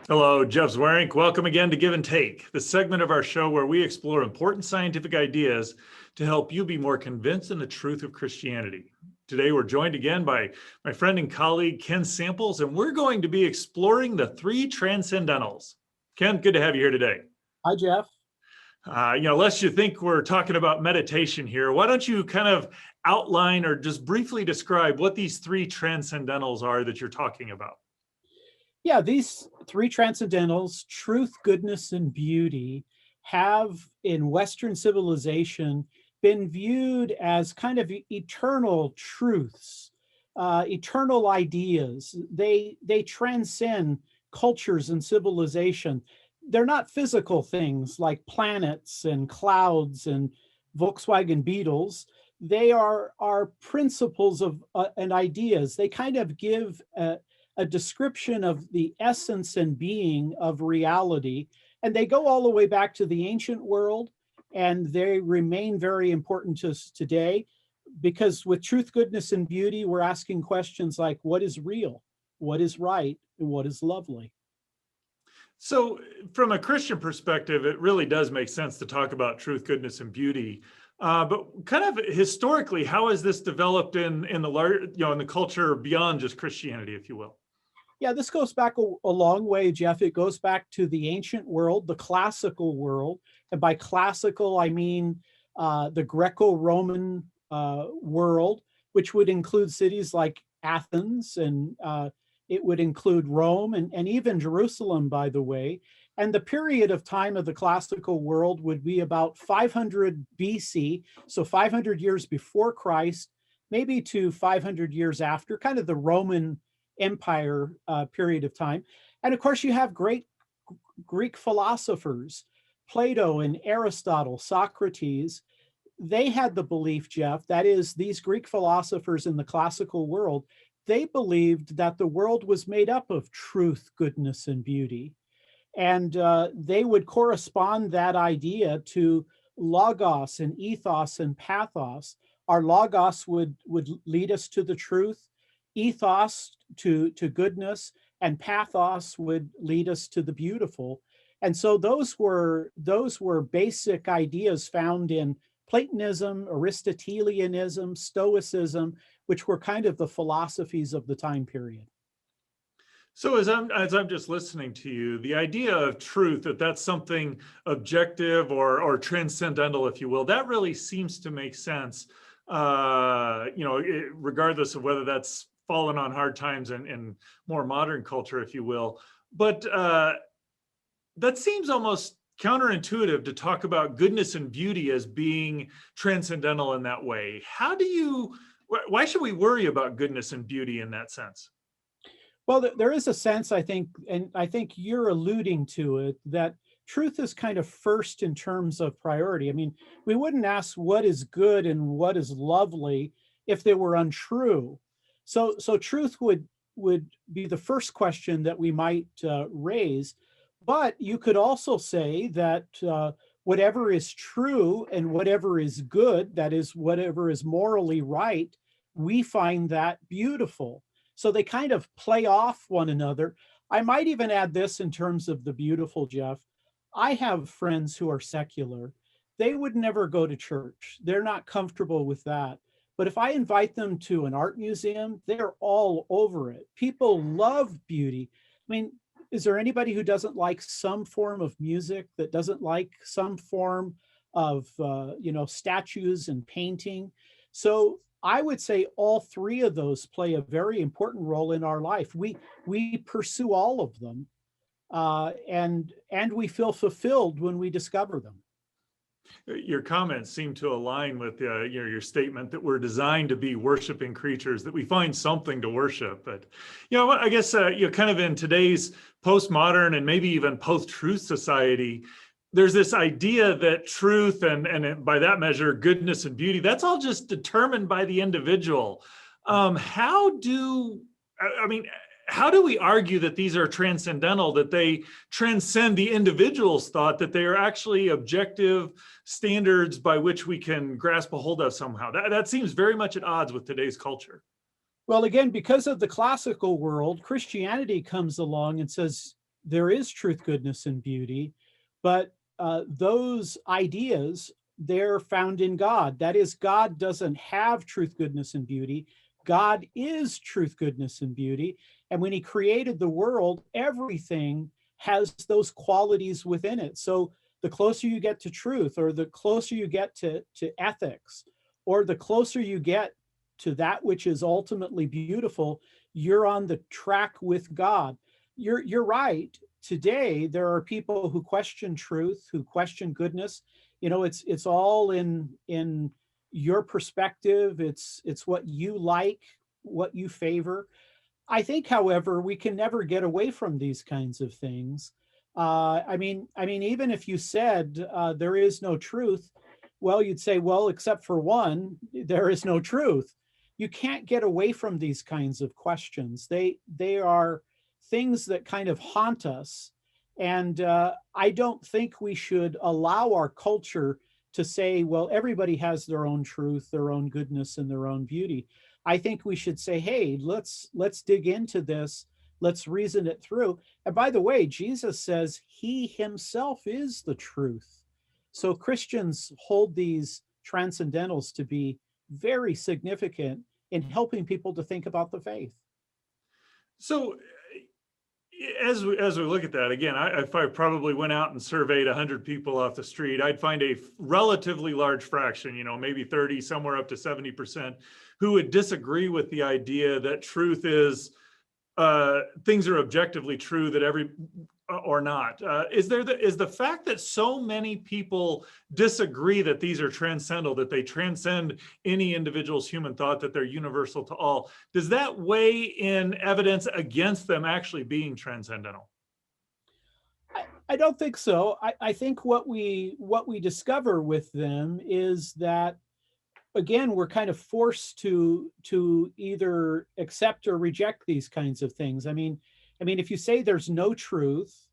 Hello, Jeff Zwerink. Welcome again to Give and Take, the segment of our show where we explore important scientific ideas to help you be more convinced in the truth of Christianity. Today, we're joined again by my friend and colleague, Ken Samples, and we're going to be exploring the three transcendentals. Ken, good to have you here today. Hi, Jeff. Lest you think we're talking about meditation here, why don't you kind of outline or just briefly describe what these three transcendentals are that you're talking about? Yeah, these three transcendentals, truth, goodness, and beauty, have in Western civilization been viewed as kind of eternal truths, eternal ideas. They transcend cultures and civilization. They're not physical things like planets and clouds and Volkswagen Beetles. They are principles of and ideas. They kind of give a description of the essence and being of reality. And they go all the way back to the ancient world, and they remain very important to us today, because with truth, goodness, and beauty, we're asking questions like, what is real? What is right? And what is lovely? So from a Christian perspective, it really does make sense to talk about truth, goodness, and beauty. But kind of historically, how has this developed in the culture beyond just Christianity, if you will? Yeah, this goes back a long way, Jeff. It goes back to the ancient world, the classical world. And by classical, I mean the Greco-Roman world, which would include cities like Athens, and it would include Rome and even Jerusalem, by the way. And the period of time of the classical world would be about 500 BC, so 500 years before Christ, maybe to 500 years after, kind of the Roman Empire period of time. And of course, you have great Greek philosophers, Plato and Aristotle, Socrates. They had the belief, Jeff, that is, these Greek philosophers in the classical world, they believed that the world was made up of truth, goodness, and beauty. And they would correspond that idea to logos and ethos and pathos. Our logos would lead us to the truth, ethos to goodness, and pathos would lead us to the beautiful. And so those were basic ideas found in Platonism, Aristotelianism, Stoicism, which were kind of the philosophies of the time period. So as I'm just listening to you, the idea of truth, that's something objective or transcendental, if you will, that really seems to make sense. Regardless of whether that's fallen on hard times in more modern culture, if you will. But that seems almost counterintuitive to talk about goodness and beauty as being transcendental in that way. Why should we worry about goodness and beauty in that sense? Well, there is a sense, I think, and I think you're alluding to it, that truth is kind of first in terms of priority. I mean, we wouldn't ask what is good and what is lovely if they were untrue. So truth would be the first question that we might raise. But you could also say that whatever is true and whatever is good, that is, whatever is morally right, we find that beautiful. So they kind of play off one another. I might even add this in terms of the beautiful, Jeff. I have friends who are secular. They would never go to church. They're not comfortable with that. But if I invite them to an art museum, they're all over it. People love beauty. I mean, is there anybody who doesn't like some form of music, that doesn't like some form of, statues and painting? So I would say all three of those play a very important role in our life. We pursue all of them, and we feel fulfilled when we discover them. Your comments seem to align with your statement that we're designed to be worshiping creatures, that we find something to worship. But I guess kind of in today's postmodern and maybe even post-truth society, there's this idea that truth and by that measure, goodness and beauty, that's all just determined by the individual. How do we argue that these are transcendental, that they transcend the individual's thought, that they are actually objective standards by which we can grasp a hold of somehow? That seems very much at odds with today's culture. Well, again, because of the classical world, Christianity comes along and says, there is truth, goodness, and beauty, but those ideas, they're found in God. That is, God doesn't have truth, goodness, and beauty. God is truth, goodness, and beauty. And when he created the world, everything has those qualities within it. So the closer you get to truth, or the closer you get to ethics, or the closer you get to that which is ultimately beautiful, you're on the track with God. You're right. Today, there are people who question truth, who question goodness. You know, it's all in your perspective. It's what you like, what you favor. I think, however, we can never get away from these kinds of things. I mean, even if you said there is no truth, well, you'd say, well, except for one, there is no truth. You can't get away from these kinds of questions. They are things that kind of haunt us, and I don't think we should allow our culture to say, well, everybody has their own truth, their own goodness, and their own beauty. I think we should say, hey, let's dig into this. Let's reason it through. And by the way, Jesus says he himself is the truth. So Christians hold these transcendentals to be very significant in helping people to think about the faith. So as we look at that again, if I probably went out and surveyed 100 people off the street, I'd find a relatively large fraction, you know, maybe 30, somewhere up to 70%, who would disagree with the idea that truth is things are objectively true, that every or not. Is the fact that so many people disagree that these are transcendental, that they transcend any individual's human thought, that they're universal to all, does that weigh in evidence against them actually being transcendental? I don't think so. I think what we discover with them is that, again, we're kind of forced to either accept or reject these kinds of things. I mean, if you say there's no truth,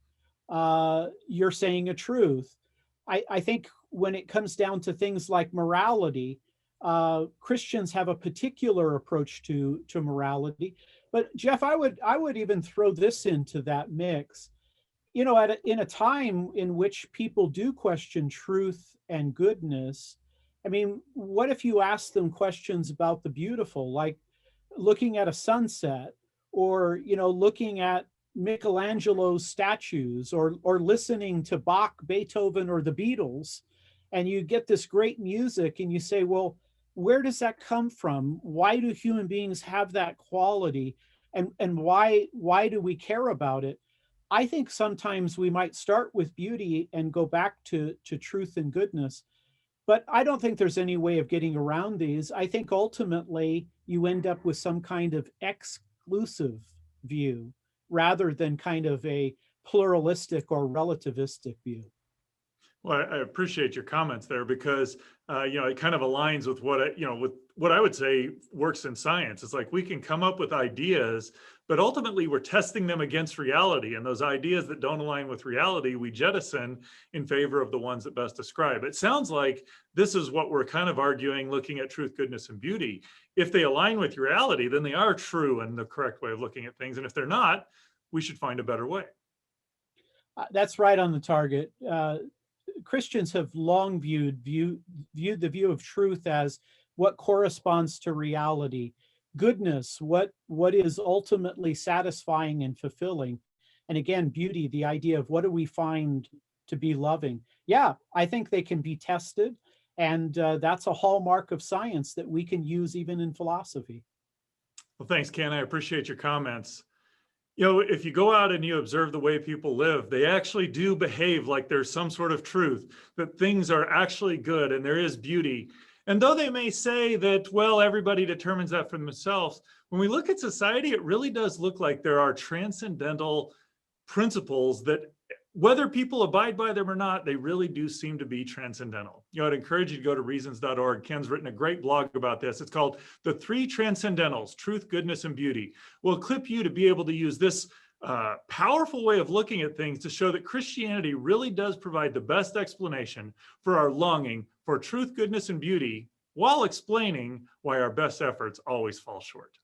you're saying a truth. I think when it comes down to things like morality, Christians have a particular approach to morality. But Jeff, I would even throw this into that mix. You know, in a time in which people do question truth and goodness, I mean, what if you ask them questions about the beautiful, like looking at a sunset, or, you know, looking at Michelangelo's statues, or listening to Bach, Beethoven, or the Beatles, and you get this great music and you say, well, where does that come from? Why do human beings have that quality? And why do we care about it? I think sometimes we might start with beauty and go back to truth and goodness, but I don't think there's any way of getting around these. I think ultimately you end up with some kind of exclusive view rather than kind of a pluralistic or relativistic view. Well, I appreciate your comments there, because you know, it kind of aligns with with what I would say works in science. It's like we can come up with ideas, but ultimately we're testing them against reality, and those ideas that don't align with reality, we jettison in favor of the ones that best describe. It sounds like this is what we're kind of arguing, looking at truth, goodness, and beauty. If they align with reality, then they are true and the correct way of looking at things, and if they're not, we should find a better way. That's right on the target. Christians have long viewed the view of truth as what corresponds to reality, goodness, what is ultimately satisfying and fulfilling, and again, beauty, the idea of what do we find to be loving. Yeah, I think they can be tested, and that's a hallmark of science that we can use even in philosophy. Well, thanks, Ken. I appreciate your comments. You know, if you go out and you observe the way people live, they actually do behave like there's some sort of truth, that things are actually good and there is beauty. And though they may say that, well, everybody determines that for themselves, when we look at society, it really does look like there are transcendental principles that, whether people abide by them or not, they really do seem to be transcendental. You know, I'd encourage you to go to reasons.org. Ken's written a great blog about this. It's called The Three Transcendentals: Truth, Goodness, and Beauty. We'll equip you to be able to use this powerful way of looking at things to show that Christianity really does provide the best explanation for our longing for truth, goodness, and beauty, while explaining why our best efforts always fall short.